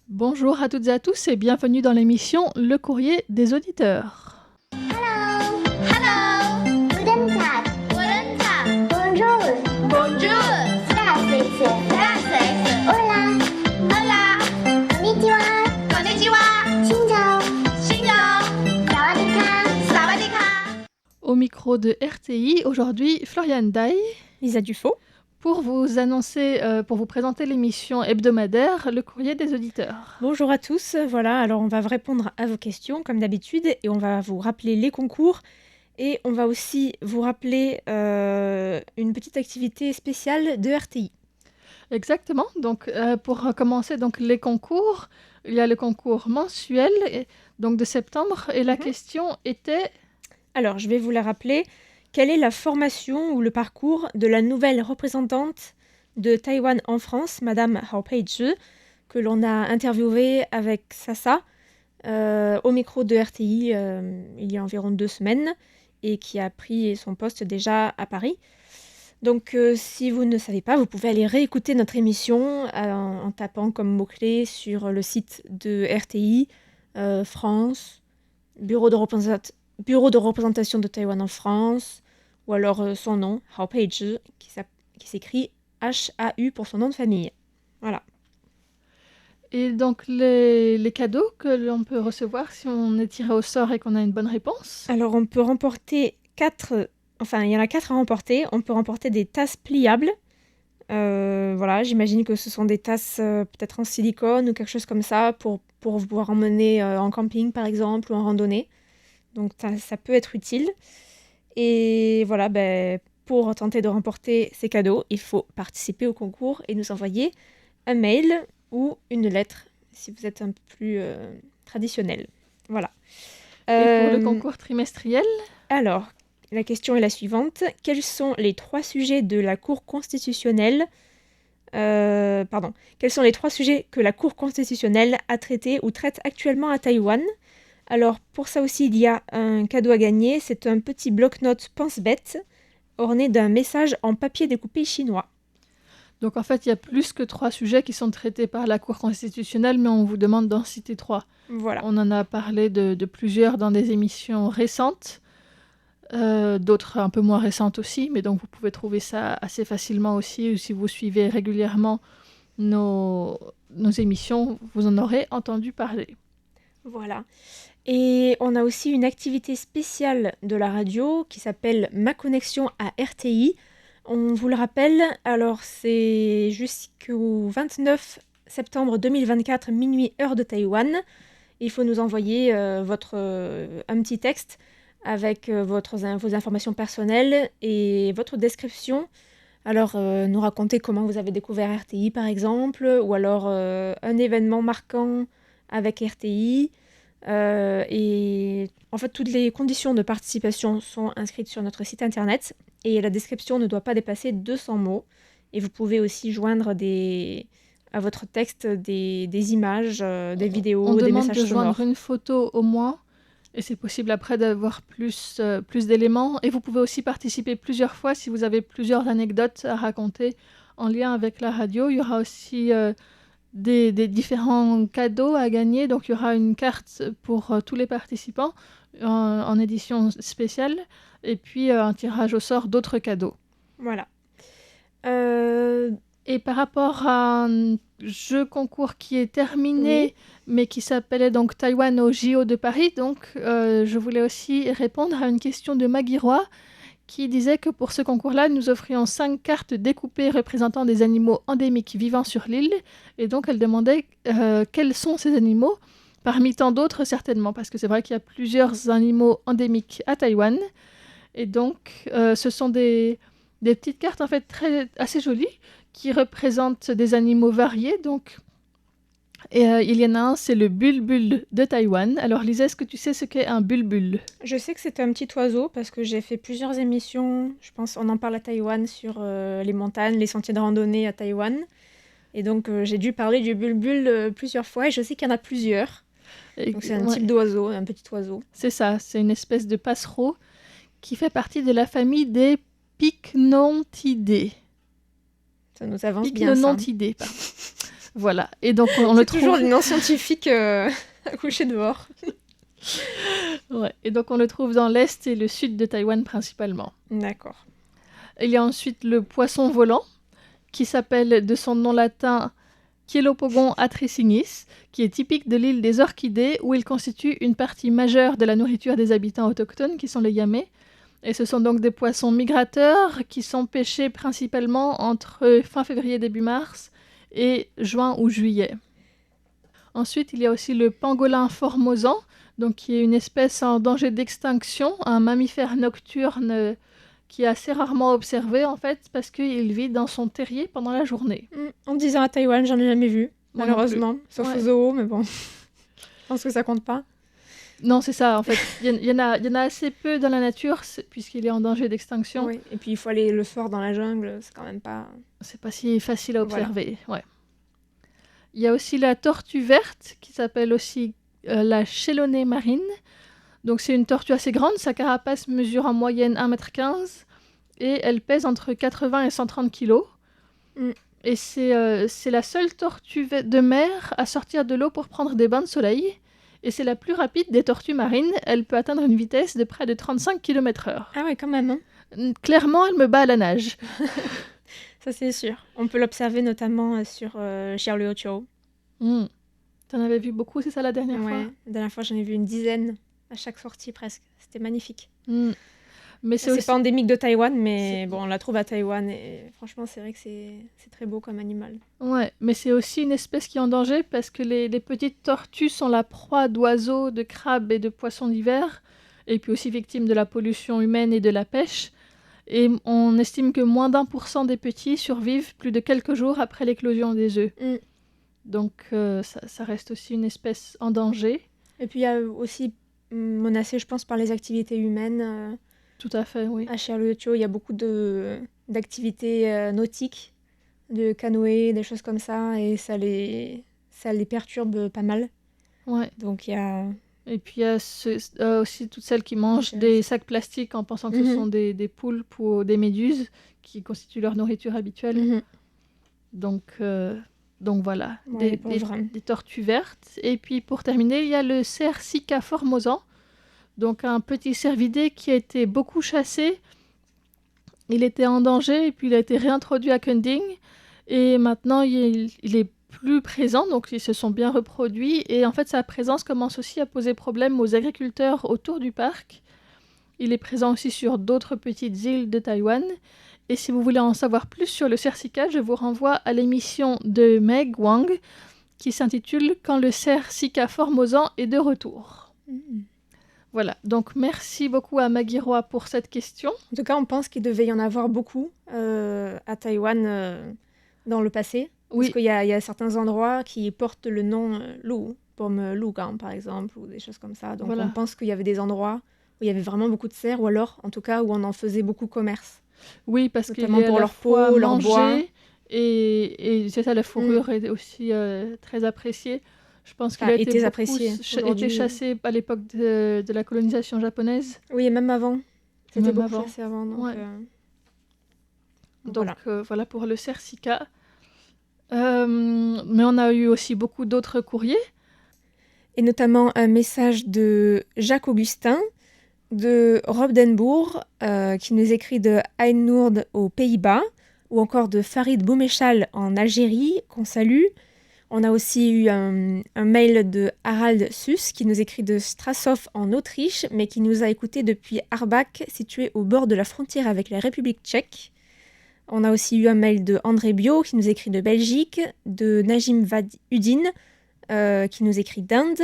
Bonjour à toutes et à tous et bienvenue dans l'émission Le Courrier des auditeurs. Hello. Hello. Guten Tag. Guten Tag. Bonjour. Bonjour. Здравствуйте. Здравствуйте. Hola. Hola. Konnichiwa. Konnichiwa. Xin Xin Sawadika. Sawadika. Au micro de RTI, aujourd'hui, Floriane Day Lisa Dufaux. pour vous annoncer, pour vous présenter l'émission hebdomadaire Le Courrier des auditeurs. Bonjour à tous. Voilà, alors on va répondre à vos questions comme d'habitude et on va vous rappeler les concours et on va aussi vous rappeler une petite activité spéciale de RTI. Exactement, donc pour commencer donc, les concours, il y a le concours mensuel donc de septembre et la question était... Alors, je vais vous la rappeler. Quelle est la formation ou le parcours de la nouvelle représentante de Taïwan en France, Madame Hao Pei-zhi, que l'on a interviewée avec Sasa au micro de RTI il y a environ 2 semaines et qui a pris son poste déjà à Paris. Donc, si vous ne savez pas, vous pouvez aller réécouter notre émission en tapant comme mot-clé sur le site de RTI, France, bureau de représentation de Taïwan en France, ou alors son nom, Hao Pei-zhi, qui s'écrit H-A-U pour son nom de famille. Voilà. Et donc les cadeaux que l'on peut recevoir si on est tiré au sort et qu'on a une bonne réponse. Alors, on peut remporter il y en a 4 à remporter. On peut remporter des tasses pliables. Voilà, j'imagine que ce sont des tasses peut-être en silicone ou quelque chose comme ça pour vous pouvoir emmener en camping, par exemple, ou en randonnée. Donc, ça peut être utile. Et voilà, pour tenter de remporter ces cadeaux, il faut participer au concours et nous envoyer un mail ou une lettre, si vous êtes un peu plus traditionnel. Voilà. Et pour le concours trimestriel, Alors, la question est la suivante. Quels sont les 3 sujets de la Cour constitutionnelle Quels sont les 3 sujets que la Cour constitutionnelle a traités ou traite actuellement à Taïwan? Alors, pour ça aussi, il y a un cadeau à gagner. C'est un petit bloc-notes pense-bête orné d'un message en papier découpé chinois. donc en fait il y a plus que 3 sujets qui sont traités par la Cour constitutionnelle, mais on vous demande d'en citer 3. Voilà. On en a parlé de plusieurs dans des émissions récentes, d'autres un peu moins récentes aussi, mais donc vous pouvez trouver ça assez facilement aussi, si vous suivez régulièrement nos émissions, vous en aurez entendu parler. Voilà. Et on a aussi une activité spéciale de la radio qui s'appelle Ma connexion à RTI. On vous le rappelle, alors c'est jusqu'au 29 septembre 2024, minuit heure de Taïwan. Il faut nous envoyer un petit texte avec vos informations personnelles et votre description. Alors, nous raconter comment vous avez découvert RTI, par exemple, ou alors un événement marquant avec RTI. Et en fait, toutes les conditions de participation sont inscrites sur notre site internet et la description ne doit pas dépasser 200 mots. Et vous pouvez aussi joindre à votre texte des images, des vidéos, des demande messages de joindre sonores. une photo au moins, et c'est possible après d'avoir plus d'éléments. Et vous pouvez aussi participer plusieurs fois si vous avez plusieurs anecdotes à raconter en lien avec la radio. Il y aura aussi des différents cadeaux à gagner. Donc il y aura une carte pour tous les participants en édition spéciale, et puis un tirage au sort d'autres cadeaux. Voilà. Et par rapport à un jeu concours qui est terminé, mais qui s'appelait donc Taïwan au JO de Paris, donc je voulais aussi répondre à une question de Maggie Roy, qui disait que pour ce concours-là, nous offrions 5 cartes découpées représentant des animaux endémiques vivant sur l'île. Et donc, elle demandait quels sont ces animaux, parmi tant d'autres certainement, parce que c'est vrai qu'il y a plusieurs animaux endémiques à Taïwan. Et donc, ce sont des petites cartes en fait assez jolies, qui représentent des animaux variés. Donc, il y en a un, c'est le bulbul de Taïwan. Alors Lisa, est-ce que tu sais ce qu'est un bulbul? Je sais que c'est un petit oiseau parce que j'ai fait plusieurs émissions, je pense on en parle à Taïwan, sur les montagnes, les sentiers de randonnée à Taïwan. Et donc j'ai dû parler du bulbul plusieurs fois et je sais qu'il y en a plusieurs. Donc c'est un type d'oiseau, un petit oiseau. C'est ça, c'est une espèce de passereau qui fait partie de la famille des Pycnontidés. Ça nous avance bien ça. Pycnonontidés, pardon. Voilà. Et donc, on le C'est toujours trouve... les non-scientifiques accouchés dehors. Ouais. Et donc, on le trouve dans l'est et le sud de Taïwan principalement. D'accord. Il y a ensuite le poisson volant, qui s'appelle de son nom latin Chelopogon atricinis, qui est typique de l'île des Orchidées, où il constitue une partie majeure de la nourriture des habitants autochtones, qui sont les Yamés. Et ce sont donc des poissons migrateurs qui sont pêchés principalement entre fin février début mars et juin ou juillet. Ensuite, il y a aussi le pangolin formosan, donc qui est une espèce en danger d'extinction, un mammifère nocturne qui est assez rarement observé en fait parce qu'il vit dans son terrier pendant la journée. En me disant à Taïwan, j'en ai jamais vu, Moi non malheureusement. Sauf Ouais. au zoo, mais bon. Je pense que ça compte pas. Non, c'est ça en fait. Il y en a assez peu dans la nature puisqu'il est en danger d'extinction. Oui. Et puis il faut aller le soir dans la jungle, c'est quand même pas... C'est pas si facile à observer. Ouais. Il y a aussi la tortue verte qui s'appelle aussi la chélonet marine. Donc c'est une tortue assez grande, sa carapace mesure en moyenne 1,15 m et elle pèse entre 80 et 130 kg. Mm. Et c'est la seule tortue de mer à sortir de l'eau pour prendre des bains de soleil. Et c'est la plus rapide des tortues marines. Elle peut atteindre une vitesse de près de 35 km/h. Ah ouais, quand même, hein. Clairement, elle me bat à la nage. Ça c'est sûr. On peut l'observer notamment sur Xiaoluoqiu. Mm. T'en avais vu beaucoup, c'est ça la dernière fois? La dernière fois, j'en ai vu une dizaine à chaque sortie presque. C'était magnifique. Mm. Mais c'est C'est aussi... pas endémique de Taïwan, mais bon, on la trouve à Taïwan et franchement, c'est vrai que c'est très beau comme animal. Ouais, mais c'est aussi une espèce qui est en danger parce que les petites tortues sont la proie d'oiseaux, de crabes et de poissons d'hiver, et puis aussi victimes de la pollution humaine et de la pêche. Et on estime que moins d'1% des petits survivent plus de quelques jours après l'éclosion des œufs. Mm. Donc ça reste aussi une espèce en danger. Et puis il y a aussi menacé, je pense, par les activités humaines. Tout à fait, oui. À Xiaoluoqiu, il y a beaucoup d'activités nautiques, de canoë, des choses comme ça, et ça les perturbe pas mal. Ouais. Donc il y a... Et puis il y a aussi toutes celles qui mangent Ok. des sacs plastiques en pensant que ce Mhm. sont des poulpes ou des méduses qui constituent leur nourriture habituelle. Mhm. Donc voilà, Ouais, les pauvres. des tortues vertes. Et puis pour terminer, il y a le cerf Sica formosan, donc un petit cervidé qui a été beaucoup chassé. Il était en danger et puis il a été réintroduit à Kunding. Et maintenant, il est plus présent, donc ils se sont bien reproduits. Et en fait, sa présence commence aussi à poser problème aux agriculteurs autour du parc. Il est présent aussi sur d'autres petites îles de Taïwan. Et si vous voulez en savoir plus sur le cerf Sica, je vous renvoie à l'émission de Meg Wang qui s'intitule « Quand le cerf Sica formosan est de retour ». Voilà, donc merci beaucoup à Maggie Roy pour cette question. En tout cas, on pense qu'il devait y en avoir beaucoup à Taïwan dans le passé. Oui. Parce qu'il y a certains endroits qui portent le nom Lu, comme Lugang par exemple, ou des choses comme ça. Donc Voilà. on pense qu'il y avait des endroits où il y avait vraiment beaucoup de cerfs, ou alors, en tout cas, où on en faisait beaucoup commerce. Oui, parce qu'il Notamment est à pour la leur fois peau, leur mangé bois. et c'est ça, la fourrure est aussi très appréciée. Je pense qu'il Enfin, a été était beaucoup apprécié. été Aujourd'hui- chassé à l'époque de la colonisation japonaise. Oui, et même avant. C'était Même beaucoup avant. chassé avant. Donc, Ouais. voilà. Donc voilà pour le cerf Sica. Mais on a eu aussi beaucoup d'autres courriers. Et notamment un message de Jacques Augustin, de Rob Denbourg, qui nous écrit de Eindhoven aux Pays-Bas, ou encore de Farid Boumechal en Algérie, qu'on salue. On a aussi eu un mail de Harald Sus, qui nous écrit de Strassow en Autriche, mais qui nous a écoutés depuis Arbach, situé au bord de la frontière avec la République tchèque. On a aussi eu un mail de André Bio, qui nous écrit de Belgique, de Najim Udin, qui nous écrit d'Inde.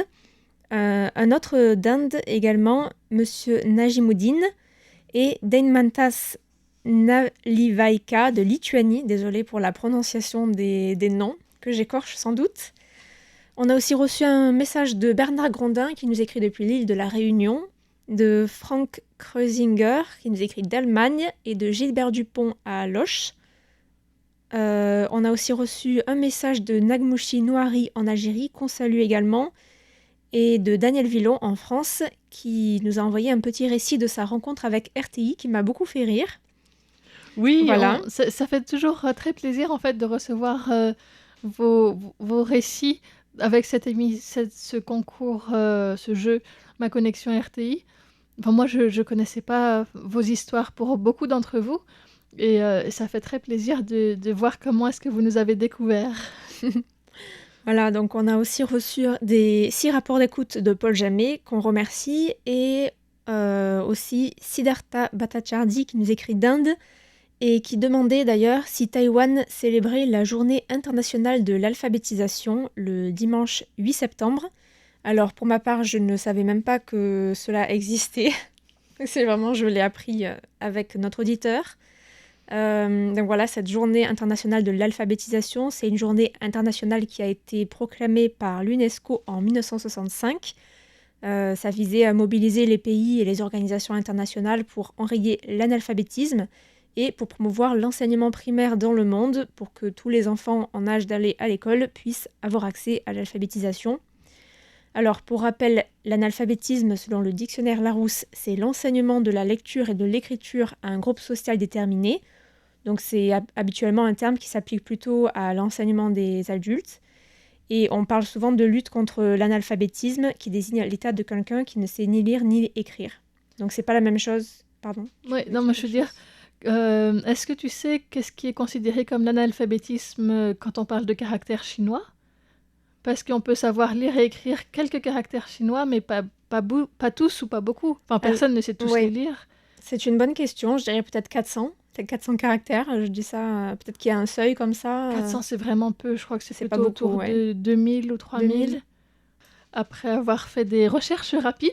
Un autre d'Inde également, Monsieur Najimoudine, et Deinmantas Nalivaika de Lituanie, désolé pour la prononciation des noms, que j'écorche sans doute. On a aussi reçu un message de Bernard Grondin, qui nous écrit depuis l'île de la Réunion, de Frank Kreuzinger, qui nous écrit d'Allemagne, et de Gilbert Dupont à Loche. On a aussi reçu un message de Nagmouchi Nouari en Algérie, qu'on salue également, et de Daniel Villon en France, qui nous a envoyé un petit récit de sa rencontre avec RTI, qui m'a beaucoup fait rire. Oui, Voilà. ça fait toujours très plaisir en fait de recevoir vos récits avec ce concours, ce jeu Ma Connexion RTI. Enfin, moi, je ne connaissais pas vos histoires pour beaucoup d'entre vous. Et ça fait très plaisir de voir comment est-ce que vous nous avez découverts. Voilà, donc on a aussi reçu 6 rapports d'écoute de Paul Jamet qu'on remercie et aussi Siddhartha Bhattacharjee qui nous écrit d'Inde et qui demandait d'ailleurs si Taïwan célébrait la journée internationale de l'alphabétisation le dimanche 8 septembre. Alors pour ma part, je ne savais même pas que cela existait. C'est vraiment, je l'ai appris avec notre auditeur. Donc voilà, cette journée internationale de l'alphabétisation, c'est une journée internationale qui a été proclamée par l'UNESCO en 1965. Ça visait à mobiliser les pays et les organisations internationales pour enrayer l'analphabétisme et pour promouvoir l'enseignement primaire dans le monde pour que tous les enfants en âge d'aller à l'école puissent avoir accès à l'alphabétisation. Alors, pour rappel, l'analphabétisme, selon le dictionnaire Larousse, c'est l'enseignement de la lecture et de l'écriture à un groupe social déterminé. Donc, c'est habituellement un terme qui s'applique plutôt à l'enseignement des adultes. Et on parle souvent de lutte contre l'analphabétisme, qui désigne l'état de quelqu'un qui ne sait ni lire ni écrire. Donc, c'est pas la même chose. Pardon. Oui, non, mais je veux dire, est-ce que tu sais qu'est-ce qui est considéré comme l'analphabétisme quand on parle de caractères chinois? Parce qu'on peut savoir lire et écrire quelques caractères chinois, mais pas tous ou pas beaucoup. Enfin, personne ne sait tous les lire. C'est une bonne question. Je dirais peut-être 400. Peut-être 400 caractères. Je dis ça, peut-être qu'il y a un seuil comme ça. 400, c'est vraiment peu. Je crois que c'est pas plutôt beaucoup, autour de 2000 ou 3000. 2000. Après avoir fait des recherches rapides,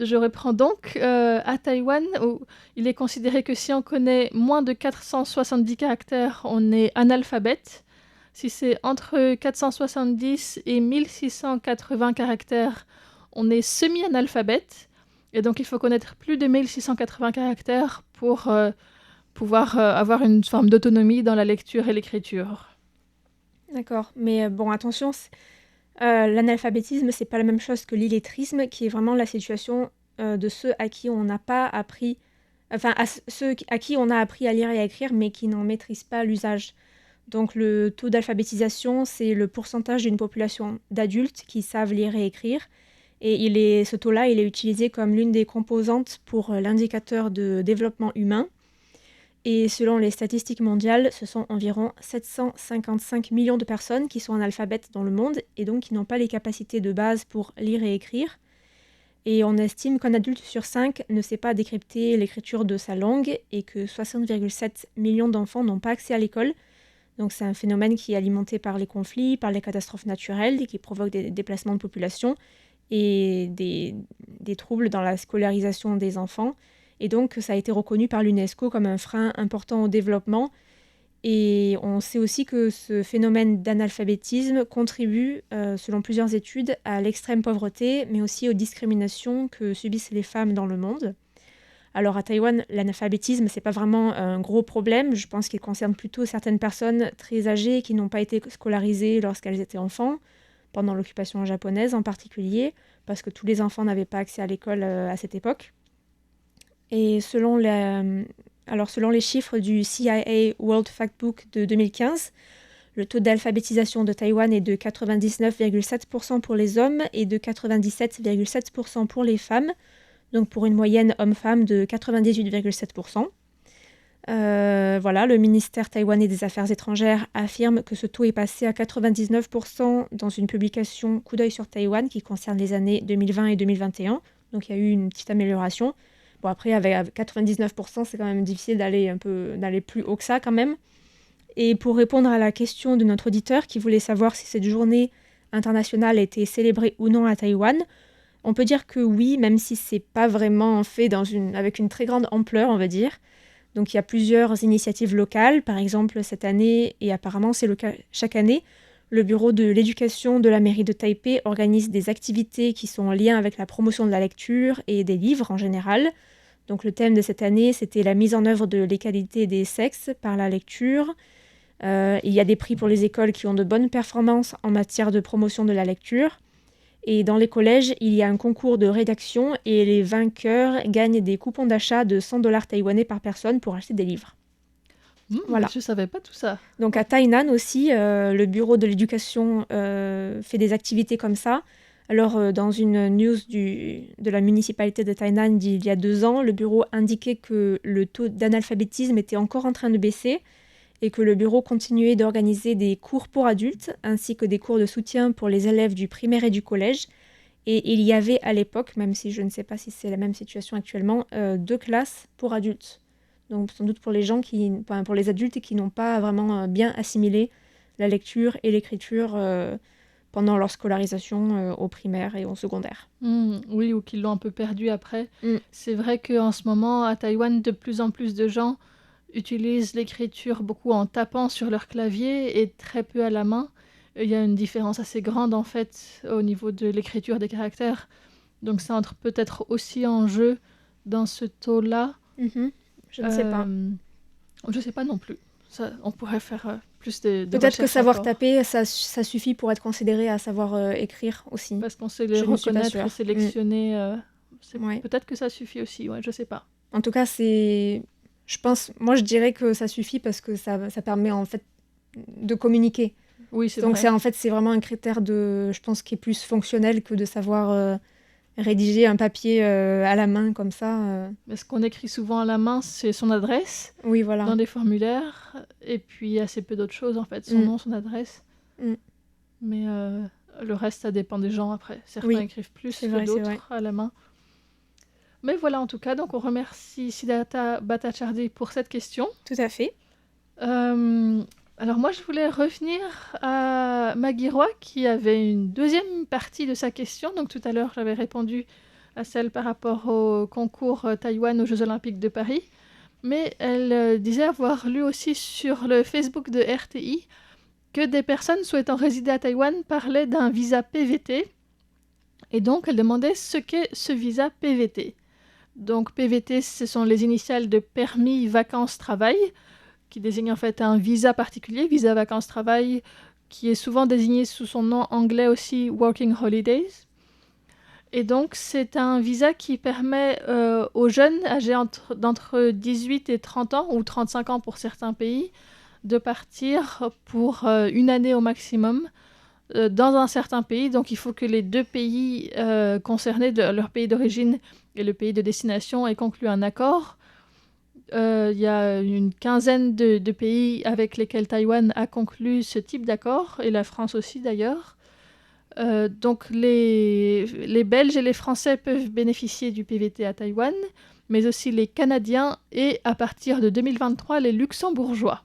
je reprends donc à Taïwan, où il est considéré que si on connaît moins de 470 caractères, on est analphabète. Si c'est entre 470 et 1680 caractères, on est semi-analphabète. Et donc, il faut connaître plus de 1680 caractères pour pouvoir avoir une forme d'autonomie dans la lecture et l'écriture. D'accord. Mais bon, attention, l'analphabétisme, c'est pas la même chose que l'illettrisme, qui est vraiment la situation de ceux à qui on n'a pas appris... Enfin, ceux à qui on a appris à lire et à écrire, mais qui n'en maîtrisent pas l'usage. Donc le taux d'alphabétisation, c'est le pourcentage d'une population d'adultes qui savent lire et écrire. Et ce taux-là, il est utilisé comme l'une des composantes pour l'indicateur de développement humain. Et selon les statistiques mondiales, ce sont environ 755 millions de personnes qui sont analphabètes dans le monde et donc qui n'ont pas les capacités de base pour lire et écrire. Et on estime qu'un adulte sur 5 ne sait pas décrypter l'écriture de sa langue et que 60,7 millions d'enfants n'ont pas accès à l'école. Donc c'est un phénomène qui est alimenté par les conflits, par les catastrophes naturelles et qui provoque des déplacements de population et des troubles dans la scolarisation des enfants. Et donc ça a été reconnu par l'UNESCO comme un frein important au développement. Et on sait aussi que ce phénomène d'analphabétisme contribue, selon plusieurs études, à l'extrême pauvreté, mais aussi aux discriminations que subissent les femmes dans le monde. Alors à Taïwan, l'analphabétisme, c'est pas vraiment un gros problème. Je pense qu'il concerne plutôt certaines personnes très âgées qui n'ont pas été scolarisées lorsqu'elles étaient enfants, pendant l'occupation japonaise en particulier, parce que tous les enfants n'avaient pas accès à l'école à cette époque. Et selon les chiffres du CIA World Factbook de 2015, le taux d'alphabétisation de Taïwan est de 99,7% pour les hommes et de 97,7% pour les femmes, donc pour une moyenne homme-femme de 98,7%. Voilà, le ministère taïwanais des Affaires étrangères affirme que ce taux est passé à 99% dans une publication Coup d'œil sur Taïwan qui concerne les années 2020 et 2021. Donc il y a eu une petite amélioration. Bon, après, avec 99%, c'est quand même difficile d'aller plus haut que ça quand même. Et pour répondre à la question de notre auditeur qui voulait savoir si cette journée internationale était célébrée ou non à Taïwan, on peut dire que oui, même si c'est pas vraiment fait avec une très grande ampleur, on va dire. Donc il y a plusieurs initiatives locales, par exemple cette année, et apparemment c'est le cas chaque année, le bureau de l'éducation de la mairie de Taipei organise des activités qui sont en lien avec la promotion de la lecture et des livres en général. Donc le thème de cette année, c'était la mise en œuvre de l'égalité des sexes par la lecture. Il y a des prix pour les écoles qui ont de bonnes performances en matière de promotion de la lecture. Et dans les collèges, il y a un concours de rédaction et les vainqueurs gagnent des coupons d'achat de $100 taïwanais par personne pour acheter des livres. Voilà. Je savais pas tout ça. Donc à Tainan aussi, le bureau de l'éducation fait des activités comme ça. Alors dans une news de la municipalité de Tainan d'il y a 2 ans, le bureau indiquait que le taux d'analphabétisme était encore en train de baisser et que le bureau continuait d'organiser des cours pour adultes ainsi que des cours de soutien pour les élèves du primaire et du collège. Et il y avait à l'époque, même si je ne sais pas si c'est la même situation actuellement, 2 classes pour adultes. Donc sans doute pour pour les adultes qui n'ont pas vraiment bien assimilé la lecture et l'écriture pendant leur scolarisation au primaire et au secondaire. Oui, ou qu'ils l'ont un peu perdu après. Mm. C'est vrai qu'en ce moment, à Taïwan, de plus en plus de gens utilisent l'écriture beaucoup en tapant sur leur clavier et très peu à la main. Il y a une différence assez grande en fait au niveau de l'écriture des caractères. Donc ça entre peut-être aussi en jeu dans ce taux-là. Je ne sais pas. Je ne sais pas non plus. Ça, on pourrait faire plus de Peut-être que recherches savoir encore. taper, ça suffit pour être considéré à savoir écrire aussi. Parce qu'on sait les Je ne suis pas reconnaître sûre. et sélectionner. Ouais. Peut-être que ça suffit aussi, ouais, je sais pas. En tout cas, moi je dirais que ça suffit parce que ça permet en fait de communiquer. Oui, c'est Donc vrai. c'est vraiment un critère je pense, qui est plus fonctionnel que de savoir rédiger un papier à la main comme ça. Mais ce qu'on écrit souvent à la main, c'est son adresse Oui, voilà. dans les formulaires. Et puis assez peu d'autres choses en fait. Son nom, son adresse. Mais le reste, ça dépend des gens après. Certains écrivent plus c'est que vrai, c'est d'autres vrai. à la main. Mais voilà, en tout cas, donc on remercie Siddhartha Bhattacharjee pour cette question. Tout à fait. Alors moi, je voulais revenir à Maggie Roy, qui avait une deuxième partie de sa question. Donc tout à l'heure, j'avais répondu à celle par rapport au concours Taïwan aux Jeux Olympiques de Paris. Mais elle disait avoir lu aussi sur le Facebook de RTI que des personnes souhaitant résider à Taïwan parlaient d'un visa PVT. Et donc, elle demandait ce qu'est ce visa PVT. Donc, PVT, ce sont les initiales de permis vacances-travail, qui désigne en fait un visa particulier, visa vacances-travail, qui est souvent désigné sous son nom anglais aussi, Working Holidays. Et donc, c'est un visa qui permet aux jeunes âgés d'entre 18 et 30 ans, ou 35 ans pour certains pays, de partir pour une année au maximum dans un certain pays. Donc, il faut que les 2 pays concernés, leur pays d'origine et le pays de destination, aient conclu un accord. Il y a une quinzaine de pays avec lesquels Taïwan a conclu ce type d'accord, et la France aussi d'ailleurs. Donc les Belges et les Français peuvent bénéficier du PVT à Taïwan, mais aussi les Canadiens et à partir de 2023 les Luxembourgeois.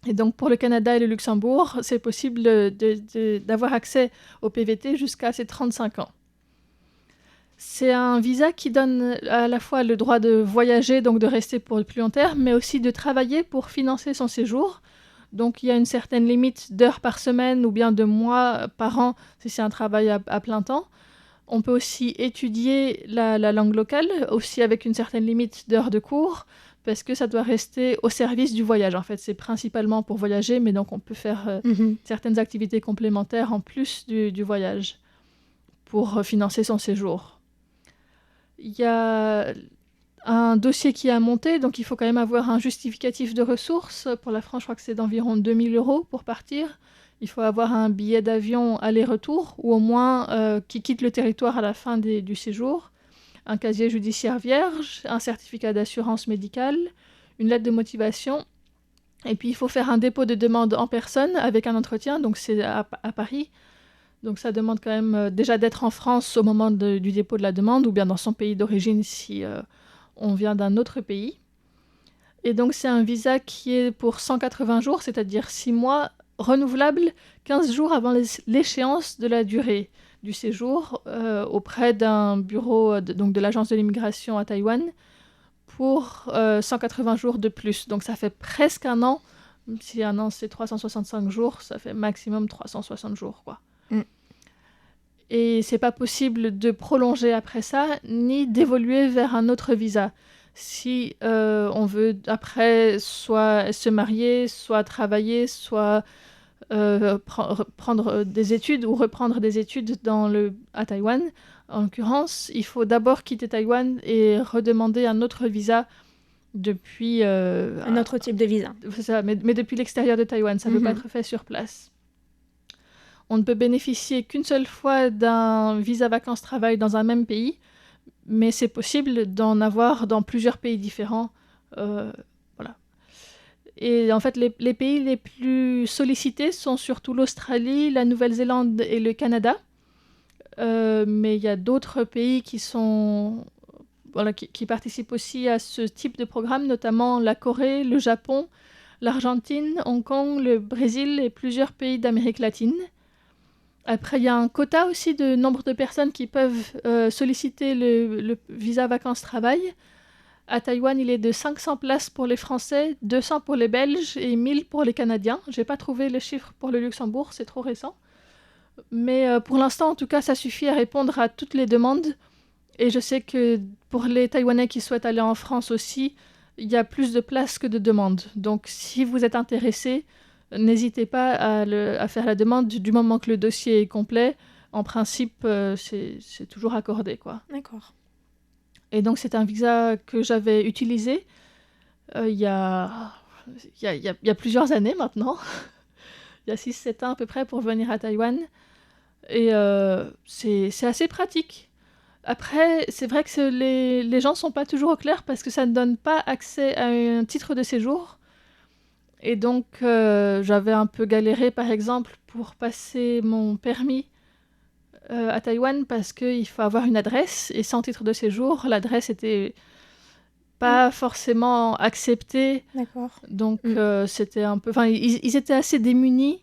Et donc pour le Canada et le Luxembourg, c'est possible d'avoir accès au PVT jusqu'à ses 35 ans. C'est un visa qui donne à la fois le droit de voyager, donc de rester pour le plus long terme, mais aussi de travailler pour financer son séjour. Donc il y a une certaine limite d'heures par semaine ou bien de mois par an si c'est un travail à plein temps. On peut aussi étudier la langue locale, aussi avec une certaine limite d'heures de cours, parce que ça doit rester au service du voyage. En fait, c'est principalement pour voyager, mais donc on peut faire certaines activités complémentaires en plus du voyage pour financer son séjour. Il y a un dossier qui a monté, donc il faut quand même avoir un justificatif de ressources. Pour la France, je crois que c'est d'environ 2 000 € pour partir. Il faut avoir un billet d'avion aller-retour, ou au moins qui quitte le territoire à la fin du séjour, un casier judiciaire vierge, un certificat d'assurance médicale, une lettre de motivation, et puis il faut faire un dépôt de demande en personne avec un entretien, donc c'est à Paris. Donc ça demande quand même déjà d'être en France au moment du dépôt de la demande, ou bien dans son pays d'origine si on vient d'un autre pays. Et donc c'est un visa qui est pour 180 jours, c'est-à-dire 6 mois, renouvelable 15 jours avant l'échéance de la durée du séjour auprès d'un bureau donc de l'agence de l'immigration à Taïwan pour 180 jours de plus. Donc ça fait presque un an. Si un an c'est 365 jours, ça fait maximum 360 jours, quoi. Et c'est pas possible de prolonger après ça, ni d'évoluer vers un autre visa. Si on veut après soit se marier, soit travailler, soit prendre des études ou reprendre des études à Taïwan, en l'occurrence, il faut d'abord quitter Taïwan et redemander un autre visa depuis... Un autre type de visa. C'est ça, mais depuis l'extérieur de Taïwan, ça ne peut pas être fait sur place. On ne peut bénéficier qu'une seule fois d'un visa vacances-travail dans un même pays, mais c'est possible d'en avoir dans plusieurs pays différents. Voilà. Et en fait, les pays les plus sollicités sont surtout l'Australie, la Nouvelle-Zélande et le Canada. Mais il y a d'autres pays qui sont... Voilà, qui participent aussi à ce type de programme, notamment la Corée, le Japon, l'Argentine, Hong Kong, le Brésil et plusieurs pays d'Amérique latine. Après, il y a un quota aussi de nombre de personnes qui peuvent solliciter le visa vacances-travail. À Taïwan, il est de 500 places pour les Français, 200 pour les Belges et 1000 pour les Canadiens. Je n'ai pas trouvé le chiffre pour le Luxembourg, c'est trop récent. Mais pour l'instant, en tout cas, ça suffit à répondre à toutes les demandes. Et je sais que pour les Taïwanais qui souhaitent aller en France aussi, il y a plus de places que de demandes. Donc, si vous êtes intéressé, n'hésitez pas à faire la demande du moment que le dossier est complet. En principe, c'est toujours accordé, quoi. D'accord. Et donc, c'est un visa que j'avais utilisé il y a plusieurs années maintenant. Il y a 6-7 ans à peu près pour venir à Taïwan. Et c'est assez pratique. Après, c'est vrai que les gens ne sont pas toujours au clair parce que ça ne donne pas accès à un titre de séjour. Et donc, j'avais un peu galéré, par exemple, pour passer mon permis à Taïwan parce qu'il faut avoir une adresse. Et sans titre de séjour, l'adresse n'était pas forcément acceptée. D'accord. Donc, c'était un peu... Enfin, ils étaient assez démunis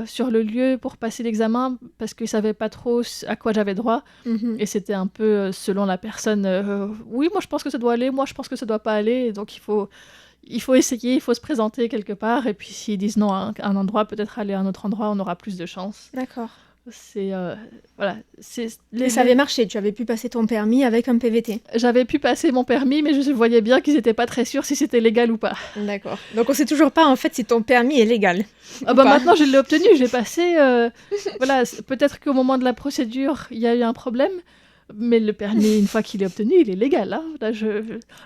sur le lieu pour passer l'examen parce qu'ils ne savaient pas trop à quoi j'avais droit. Et c'était un peu selon la personne. Oui, moi je pense que ça doit aller, moi je pense que ça ne doit pas aller. Donc il faut essayer, il faut se présenter quelque part. Et puis s'ils disent non à un endroit, peut-être aller à un autre endroit, on aura plus de chance. D'accord. C'est voilà. Et ça avait marché, tu avais pu passer ton permis avec un PVT. J'avais pu passer mon permis, mais je voyais bien qu'ils n'étaient pas très sûrs si c'était légal ou pas. D'accord. Donc on sait toujours pas en fait si ton permis est légal. Ah bah maintenant je l'ai obtenu, j'ai passé. Voilà, peut-être qu'au moment de la procédure il y a eu un problème, mais le permis une fois qu'il est obtenu, il est légal. Hein. Là,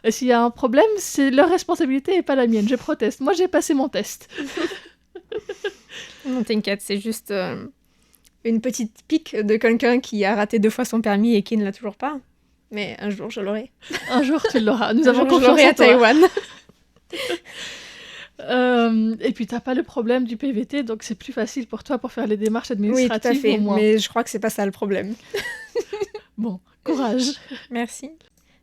et s'il y a un problème, c'est leur responsabilité et pas la mienne. Je proteste. Moi j'ai passé mon test. Non t'inquiète, c'est juste une petite pique de quelqu'un qui a raté 2 fois son permis et qui ne l'a toujours pas. Mais un jour je l'aurai. Un jour tu l'auras. Nous avons confiance à en toi. Taïwan. Et puis t'as pas le problème du PVT, donc c'est plus facile pour toi pour faire les démarches administratives. Oui, tout à fait. Au moins. Mais je crois que c'est pas ça le problème. Bon, courage. Merci.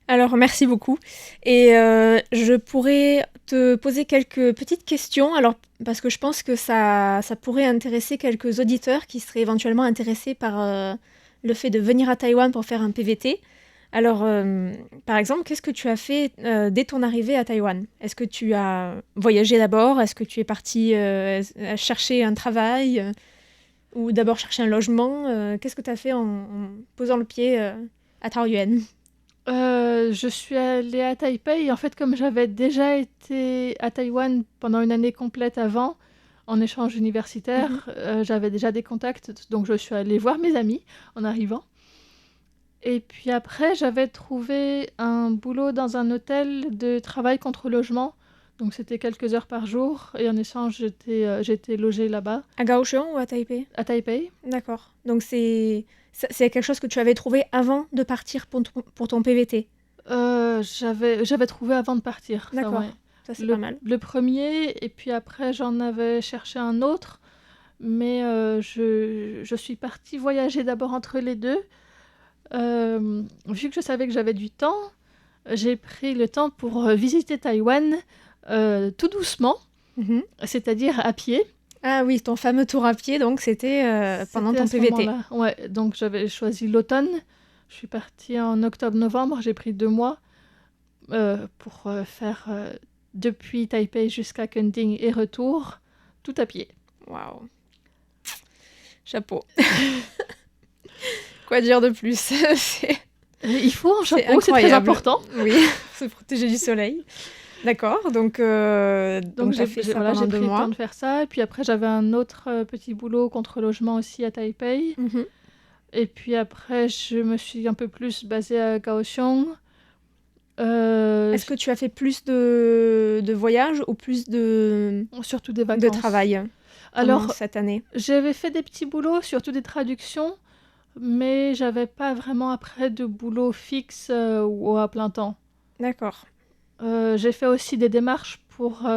Alors, merci beaucoup. Et je pourrais te poser quelques petites questions, alors, parce que je pense que ça pourrait intéresser quelques auditeurs qui seraient éventuellement intéressés par le fait de venir à Taïwan pour faire un PVT. Alors, par exemple, qu'est-ce que tu as fait dès ton arrivée à Taïwan? Est-ce que tu as voyagé d'abord? Est-ce que tu es parti chercher un travail? Ou d'abord chercher un logement? Qu'est-ce que tu as fait en posant le pied à Taoyuan? Je suis allée à Taipei. En fait, comme j'avais déjà été à Taïwan pendant une année complète avant, en échange universitaire, j'avais déjà des contacts. Donc, je suis allée voir mes amis en arrivant. Et puis après, j'avais trouvé un boulot dans un hôtel de travail contre logement. Donc, c'était quelques heures par jour. Et en échange, j'étais logée là-bas. À Kaohsiung ou à Taipei? À Taipei. D'accord. Donc, c'est quelque chose que tu avais trouvé avant de partir pour ton PVT? J'avais trouvé avant de partir. D'accord, ça, ouais. Ça c'est pas mal. Le premier, et puis après j'en avais cherché un autre, mais je suis partie voyager d'abord entre les deux. Vu que je savais que j'avais du temps, j'ai pris le temps pour visiter Taïwan tout doucement, c'est-à-dire à pied. Ah oui, ton fameux tour à pied, donc c'était pendant ton PVT. Ouais, donc j'avais choisi l'automne. Je suis partie en octobre-novembre, j'ai pris 2 mois pour faire depuis Taipei jusqu'à Kunming et retour, tout à pied. Waouh. Chapeau. Quoi dire de plus? Il faut un chapeau, c'est très important. Oui, se protéger du soleil. D'accord, donc j'ai fait ça pendant 2 mois. J'ai pris le temps de faire ça, et puis après j'avais un autre petit boulot contre logement aussi à Taipei. Et puis après je me suis un peu plus basée à Kaohsiung. Est-ce que tu as fait plus de voyages ou plus de surtout des vacances. travail Alors, cette année? j'avais fait des petits boulots, surtout des traductions, mais j'avais pas vraiment après de boulot fixe ou à plein temps. D'accord. J'ai fait aussi des démarches pour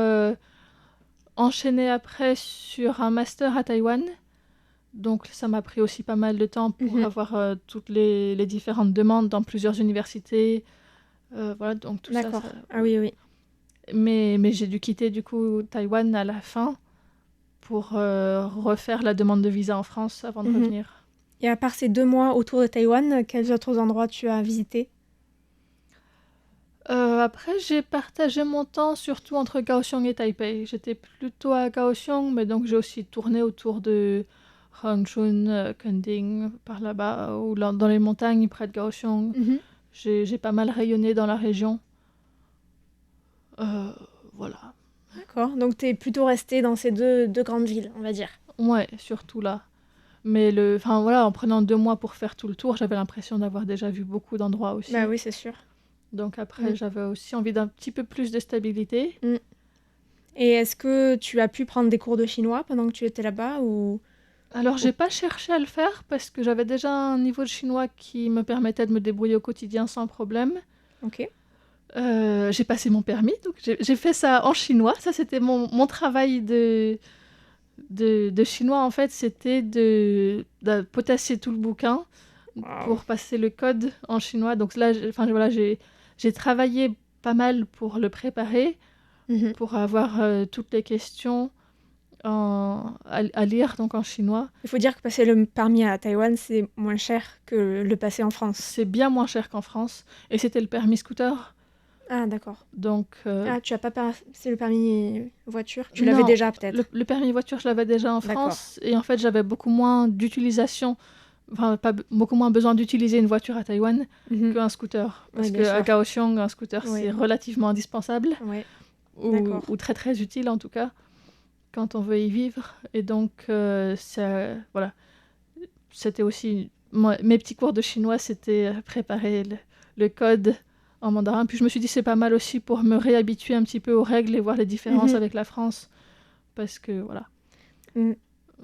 enchaîner après sur un master à Taïwan. Donc ça m'a pris aussi pas mal de temps pour avoir toutes les différentes demandes dans plusieurs universités. Voilà, donc tout ça. D'accord. Ah oui, oui. Mais j'ai dû quitter du coup Taïwan à la fin pour refaire la demande de visa en France avant de revenir. Et à part ces 2 mois autour de Taïwan, quels autres endroits tu as visités? Après, j'ai partagé mon temps surtout entre Kaohsiung et Taipei. J'étais plutôt à Kaohsiung, mais donc j'ai aussi tourné autour de Hangzhou, Kending, par là-bas, ou dans les montagnes près de Kaohsiung. J'ai pas mal rayonné dans la région. Voilà. D'accord. Donc tu es plutôt resté dans ces deux grandes villes, on va dire. Ouais, surtout là. Mais voilà, en prenant 2 mois pour faire tout le tour, j'avais l'impression d'avoir déjà vu beaucoup d'endroits aussi. Bah oui, c'est sûr. Donc après, j'avais aussi envie d'un petit peu plus de stabilité. Et est-ce que tu as pu prendre des cours de chinois pendant que tu étais là-bas ou... Alors, j'ai pas cherché à le faire parce que j'avais déjà un niveau de chinois qui me permettait de me débrouiller au quotidien sans problème. Ok. J'ai passé mon permis, donc j'ai fait ça en chinois. Ça, c'était mon travail de chinois, en fait. C'était de potasser tout le bouquin pour passer le code en chinois. Donc là, j'ai travaillé pas mal pour le préparer, pour avoir toutes les questions à lire donc en chinois. Il faut dire que passer le permis à Taïwan, c'est moins cher que le passer en France. C'est bien moins cher qu'en France. Et c'était le permis scooter. Ah, d'accord. Donc, tu n'as pas passé le permis voiture? Tu l'avais déjà peut-être? Le permis voiture, je l'avais déjà en France. Et en fait, j'avais beaucoup moins d'utilisation, beaucoup moins besoin d'utiliser une voiture à Taïwan qu'un scooter. Parce qu'à Kaohsiung, un scooter, c'est relativement indispensable. Ouais. Ou très très utile en tout cas, quand on veut y vivre. Et donc, voilà. C'était aussi... mes petits cours de chinois, c'était préparer le code en mandarin. Puis je me suis dit, c'est pas mal aussi pour me réhabituer un petit peu aux règles et voir les différences avec la France. Parce que, voilà.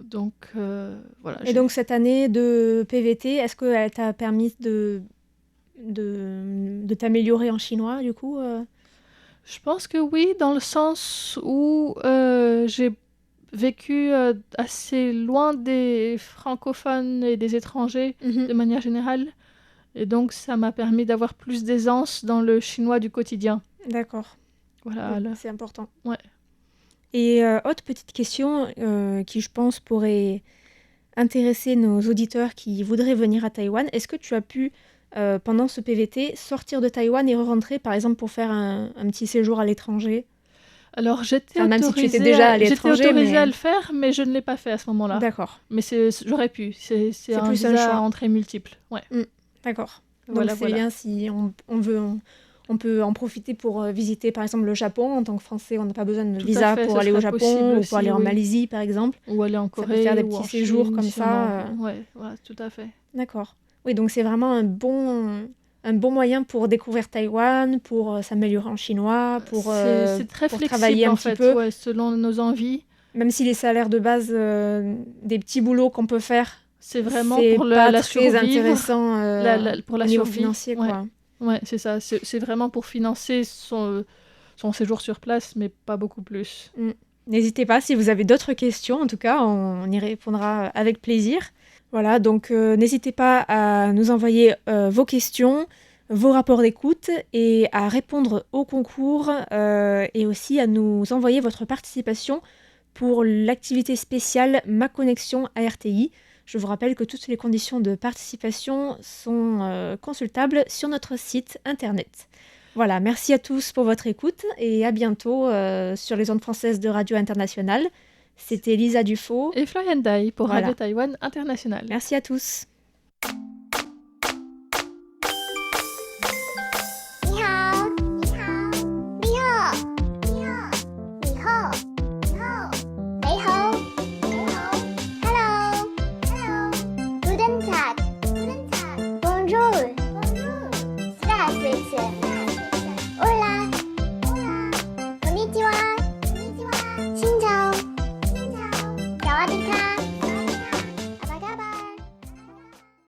Donc, voilà. Et donc, cette année de PVT, est-ce qu'elle t'a permis de t'améliorer en chinois, du coup Je pense que oui, dans le sens où j'ai vécu assez loin des francophones et des étrangers de manière générale. Et donc, ça m'a permis d'avoir plus d'aisance dans le chinois du quotidien. D'accord. Voilà. C'est important. Ouais. Et autre petite question qui, je pense, pourrait intéresser nos auditeurs qui voudraient venir à Taïwan. Est-ce que tu as pu, pendant ce PVT, sortir de Taïwan et re-rentrer, par exemple, pour faire un petit séjour à l'étranger? Alors, j'étais même si tu étais déjà à l'étranger, autorisée à le faire, mais je ne l'ai pas fait à ce moment-là. D'accord. Mais j'aurais pu. C'est un plus un visa choix. à entrée multiple. Ouais. D'accord. Donc Voilà, c'est bien si on peut en profiter pour visiter par exemple le Japon. En tant que Français, on n'a pas besoin de visa pour aller au Japon ou pour aller en Malaisie par exemple. Ou aller en Corée. Ça peut faire des ou petits séjours Chine, comme ça. Ouais, voilà, tout à fait. D'accord. Oui, donc c'est vraiment un bon moyen pour découvrir Taïwan, pour s'améliorer en chinois, pour c'est très pour flexible travailler un en petit fait, peu. ouais, selon nos envies. Même si les salaires de base des petits boulots qu'on peut faire, c'est vraiment c'est pour pas la très survivre, intéressant pour la au niveau survie. financier, quoi. Ouais, c'est ça. C'est vraiment pour financer son séjour sur place, mais pas beaucoup plus. N'hésitez pas si vous avez d'autres questions. En tout cas, on y répondra avec plaisir. Voilà, donc n'hésitez pas à nous envoyer vos questions, vos rapports d'écoute et à répondre au concours et aussi à nous envoyer votre participation pour l'activité spéciale Ma Connexion à RTI. Je vous rappelle que toutes les conditions de participation sont consultables sur notre site internet. Voilà, merci à tous pour votre écoute et à bientôt sur les ondes françaises de Radio Internationale. C'était Lisa Dufaux et Florian Dai pour Radio Taïwan International. Merci à tous. 你好，你好，你好，你好，你好，你好，你好，你好，Hello，Hello，Guten Tag，Guten Tag，Bonjour。